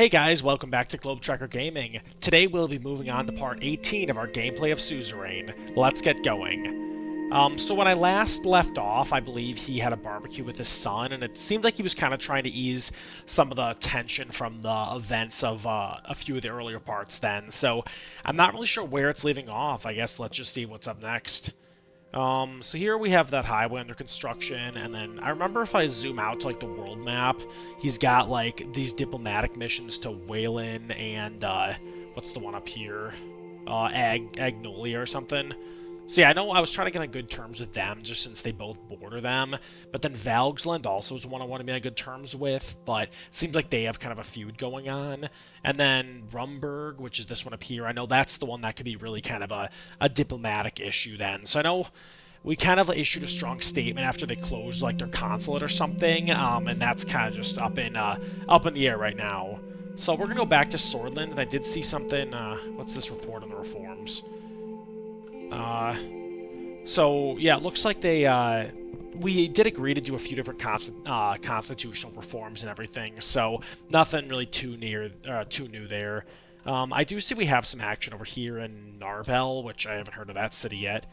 Hey guys, welcome back to Globe Trekker Gaming. Today we'll be moving on to part 18 of our gameplay of Suzerain. Let's get going. So when I last left off, I believe he had a barbecue with his son, and it seemed like he was kind of trying to ease some of the tension from the events of a few of the earlier parts then. So I'm not really sure where it's leaving off. I guess let's just see what's up next. So here we have that highway under construction, and then I remember if I zoom out to, like, the world map, he's got, like, these diplomatic missions to Wayland and, what's the one up here? Agnolia or something. So yeah, I know I was trying to get on good terms with them, just since they both border them, but then Valgsland also is one I want to be on good terms with, but it seems like they have kind of a feud going on. And then Rumburg, which is this one up here, I know that's the one that could be really kind of a diplomatic issue then. So I know we kind of issued a strong statement after they closed, like, their consulate or something, and that's kind of just up in the air right now. So we're gonna go back to Sordland, and I did see something, what's this report on the reforms? So yeah, it looks like they, we did agree to do a few different constitutional reforms and everything, so nothing really too new there. I do see we have some action over here in Narbel, which I haven't heard of that city yet.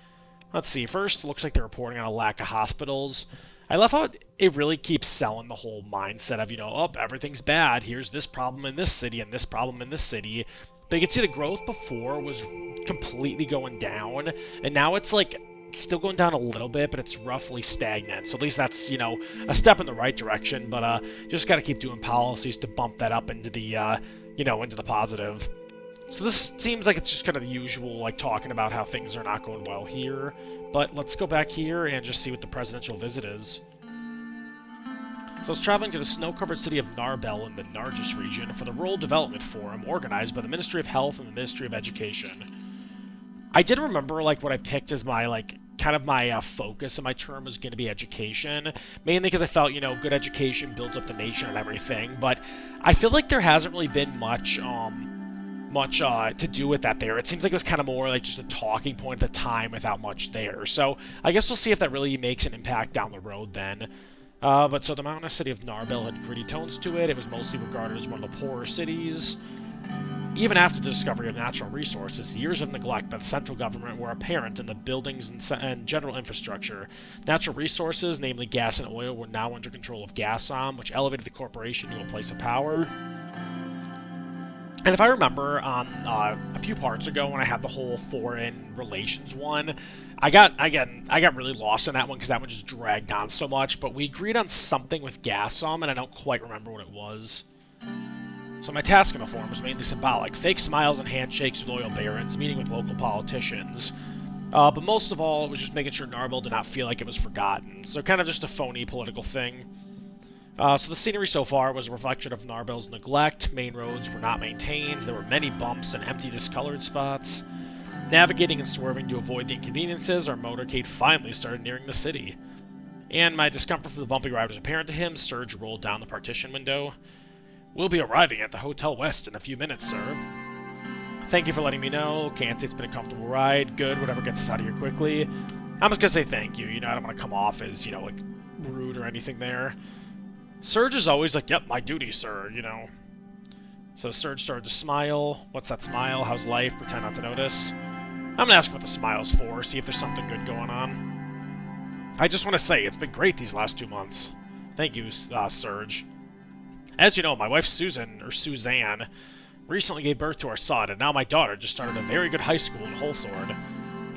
Let's see, first, looks like they're reporting on a lack of hospitals. I love how it really keeps selling the whole mindset of, oh, everything's bad, here's this problem in this city and this problem in this city. But you can see the growth before was completely going down, and now it's, like, still going down a little bit, but it's roughly stagnant. So at least that's, a step in the right direction, but just gotta keep doing policies to bump that up into the, into the positive. So this seems like it's just kind of the usual, like, talking about how things are not going well here. But let's go back here and just see what the presidential visit is. So I was traveling to the snow-covered city of Narbel in the Nargis region for the Rural Development Forum organized by the Ministry of Health and the Ministry of Education. I did remember, like, what I picked as my, like, kind of my focus in my term was going to be education, mainly because I felt, good education builds up the nation and everything, but I feel like there hasn't really been much to do with that there. It seems like it was kind of more like just a talking point at the time without much there. So I guess we'll see if that really makes an impact down the road then. But so the mountainous city of Narbel had gritty tones to it. It was mostly regarded as one of the poorer cities. Even after the discovery of natural resources, the years of neglect by the central government were apparent in the buildings and general infrastructure. Natural resources, namely gas and oil, were now under control of Gasom, which elevated the corporation to a place of power. And if I remember, a few parts ago when I had the whole foreign relations one, I got really lost in that one because that one just dragged on so much, but we agreed on something with Gasom, and I don't quite remember what it was. So my task in the forum was mainly symbolic. Fake smiles and handshakes with loyal barons, meeting with local politicians. But most of all, it was just making sure Narbel did not feel like it was forgotten. So kind of just a phony political thing. So the scenery so far was a reflection of Narbel's neglect. Main roads were not maintained. There were many bumps and empty, discolored spots. Navigating and swerving to avoid the inconveniences, our motorcade finally started nearing the city. And my discomfort from the bumpy ride was apparent to him. Serge rolled down the partition window. "We'll be arriving at the Hotel West in a few minutes, sir." "Thank you for letting me know. Can't say it's been a comfortable ride. Good, whatever gets us out of here quickly." I'm just gonna say thank you. I don't want to come off as, like, rude or anything there. Serge is always like, "Yep, my duty, sir," So Serge started to smile. What's that smile? How's life? Pretend not to notice. I'm gonna ask what the smile's for, see if there's something good going on. "I just want to say, it's been great these last 2 months." "Thank you, Serge. As you know, my wife Suzanne, recently gave birth to our son, and now my daughter just started a very good high school in Holsord.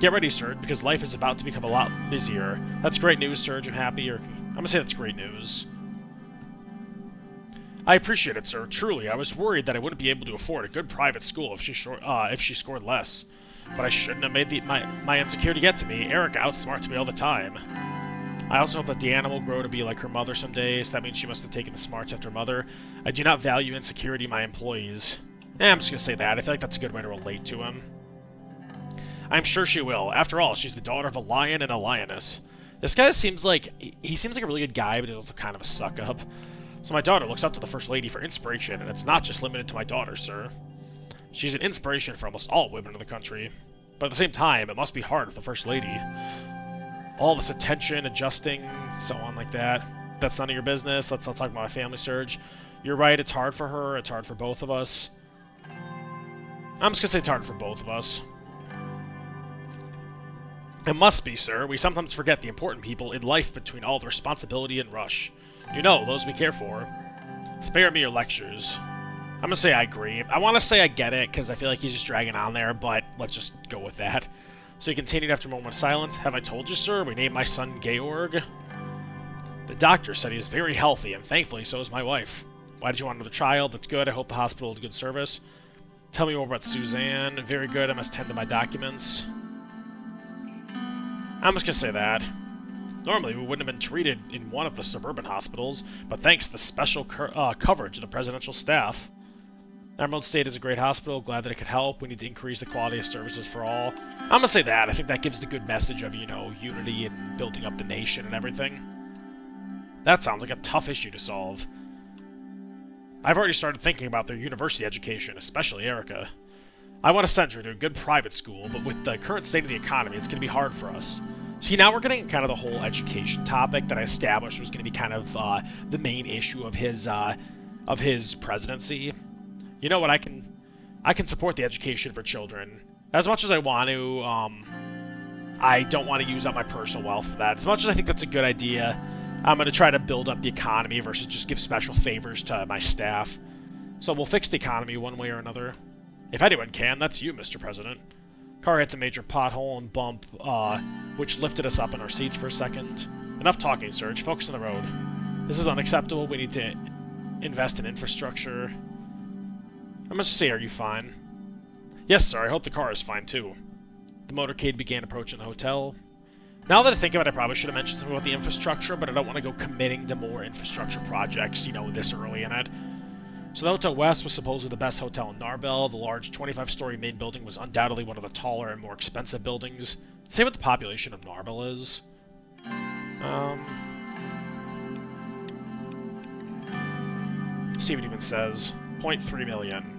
Get ready, Serge, because life is about to become a lot busier." "That's great news, Serge. I'm happy," or I'm gonna say that's great news. "I appreciate it, sir. Truly, I was worried that I wouldn't be able to afford a good private school if she scored less. But I shouldn't have made my insecurity get to me. Erica outsmarts me all the time. I also hope that Deanna will grow to be like her mother someday, so that means she must have taken the smarts after her mother. I do not value insecurity in my employees." I'm just gonna say that. I feel like that's a good way to relate to him. "I'm sure she will. After all, she's the daughter of a lion and a lioness." This guy seems like a really good guy, but he's also kind of a suck-up. "So my daughter looks up to the First Lady for inspiration, and it's not just limited to my daughter, sir. She's an inspiration for almost all women in the country. But at the same time, it must be hard for the First Lady. All this attention, adjusting, so on like that. That's none of your business. Let's not talk about my family, Serge. You're right, it's hard for her. It's hard for both of us. I'm just gonna say it's hard for both of us. It must be, sir. We sometimes forget the important people in life between all the responsibility and rush. You know, those we care for. Spare me your lectures. I'm gonna say I agree. I want to say I get it, because I feel like he's just dragging on there, but let's just go with that. So he continued after a moment of silence. Have I told you, sir? We named my son Georg. The doctor said he is very healthy, and thankfully so is my wife. Why did you want another child? That's good. I hope the hospital did good service. Tell me more about Suzerain. Very good. I must tend to my documents. I'm just gonna say that. Normally, we wouldn't have been treated in one of the suburban hospitals, but thanks to the special coverage of the presidential staff. Emerald State is a great hospital. Glad that it could help. We need to increase the quality of services for all. I'm gonna say that. I think that gives the good message of, you know, unity and building up the nation and everything. That sounds like a tough issue to solve. I've already started thinking about their university education, especially Erica. I want to send her to a good private school, but with the current state of the economy, it's going to be hard for us. See, now we're getting kind of the whole education topic that I established was going to be kind of the main issue of his presidency. You know what? I can support the education for children as much as I want to. I don't want to use up my personal wealth for that. As much as I think that's a good idea, I'm going to try to build up the economy versus just give special favors to my staff. So we'll fix the economy one way or another. If anyone can, that's you, Mr. President. Car hits a major pothole and bump, which lifted us up in our seats for a second. Enough talking, Serge. Focus on the road. This is unacceptable. We need to invest in infrastructure. I must say, are you fine? Yes, sir. I hope the car is fine, too. The motorcade began approaching the hotel. Now that I think of it, I probably should have mentioned something about the infrastructure, but I don't want to go committing to more infrastructure projects, you know, this early in it. So the Hotel West was supposedly the best hotel in Narbel. The large 25-story main building was undoubtedly one of the taller and more expensive buildings. Let's see what the population of Narbel is. See what it even says. 0.3 million.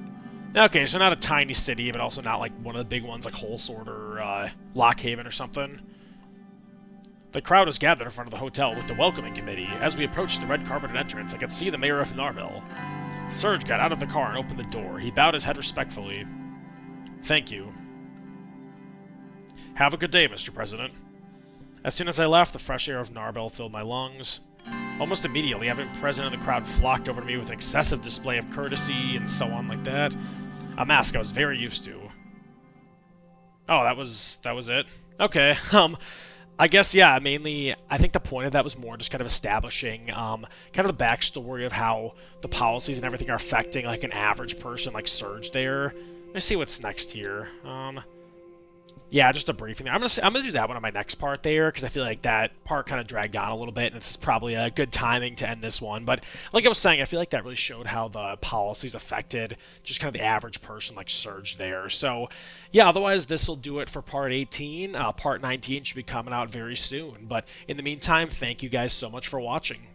Okay, so not a tiny city, but also not like one of the big ones like Holsort or Lockhaven or something. The crowd was gathered in front of the hotel with the welcoming committee. As we approached the red carpeted entrance, I could see the mayor of Narbel. Serge got out of the car and opened the door. He bowed his head respectfully. Thank you. Have a good day, Mr. President. As soon as I left, the fresh air of Narbel filled my lungs. Almost immediately, every president of the crowd flocked over to me with an excessive display of courtesy and so on like that. A mask I was very used to. Oh, that was it? Okay, I guess, yeah, mainly, I think the point of that was more just kind of establishing kind of the backstory of how the policies and everything are affecting, like, an average person like Serge there. Let me see what's next here. Yeah, just a briefing there. I'm gonna do that one on my next part there, because I feel like that part kind of dragged on a little bit, and it's probably a good timing to end this one. But like I was saying, I feel like that really showed how the policies affected just kind of the average person like Serge there. So yeah, otherwise this will do it for part 18. Part 19 should be coming out very soon. But in the meantime, thank you guys so much for watching.